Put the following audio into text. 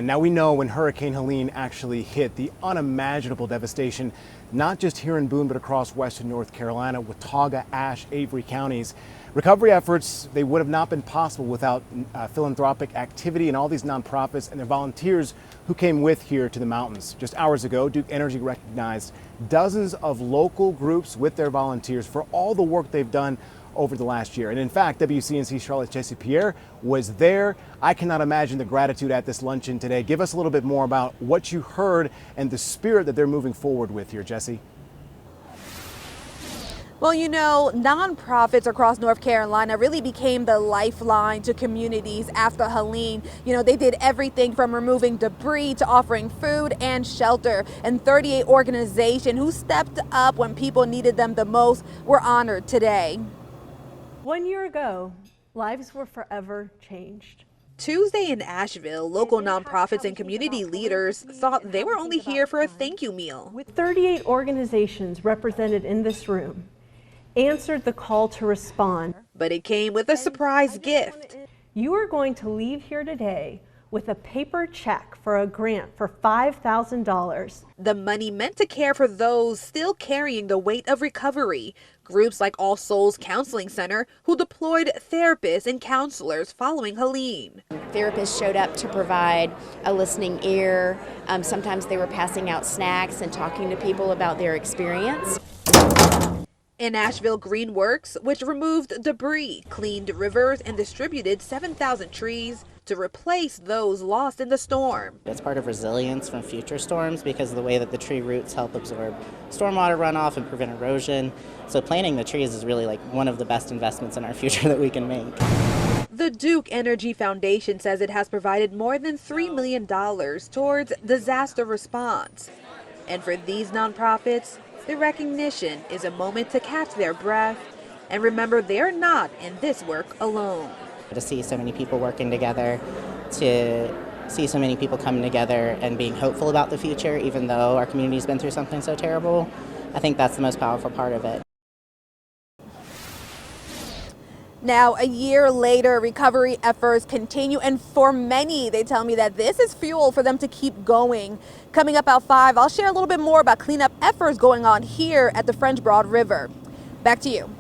And now we know when Hurricane Helene actually hit, the unimaginable devastation, not just here in Boone, but across western North Carolina, Watauga, Ashe, Avery counties. Recovery efforts, they would have not been possible without philanthropic activity and all these nonprofits and their volunteers who came with here to the mountains. Just hours ago, Duke Energy recognized dozens of local groups with their volunteers for all the work they've done over the last year. And in fact, WCNC Charlotte's Jesse Pierre was there. I cannot imagine the gratitude at this luncheon today. Give us a little bit more about what you heard and the spirit that they're moving forward with here, Jesse. Well, you know, nonprofits across North Carolina really became the lifeline to communities after Helene. You know, they did everything from removing debris to offering food and shelter. And 38 organizations who stepped up when people needed them the most were honored today. 1 year ago, lives were forever changed. Tuesday in Asheville, local nonprofits and community leaders thought they were only here for a thank you meal. With 38 organizations represented in this room, answered the call to respond. But it came with a surprise gift. You are going to leave here today with a paper check for a grant for $5,000. The money meant to care for those still carrying the weight of recovery. Groups like All Souls Counseling Center, who deployed therapists and counselors following Helene. Therapists showed up to provide a listening ear. Sometimes they were passing out snacks and talking to people about their experience. In Asheville, Greenworks, which removed debris, cleaned rivers, and distributed 7,000 trees to replace those lost in the storm. It's part of resilience from future storms because of the way that the tree roots help absorb stormwater runoff and prevent erosion. So planting the trees is really like one of the best investments in our future that we can make. The Duke Energy Foundation says it has provided more than $3 million towards disaster response. And for these nonprofits, the recognition is a moment to catch their breath and remember they're not in this work alone. To see so many people working together, to see so many people coming together and being hopeful about the future, even though our community's been through something so terrible, I think that's the most powerful part of it. Now, a year later, recovery efforts continue, and for many, they tell me that this is fuel for them to keep going. Coming up at 5, I'll share a little bit more about cleanup efforts going on here at the French Broad River. Back to you.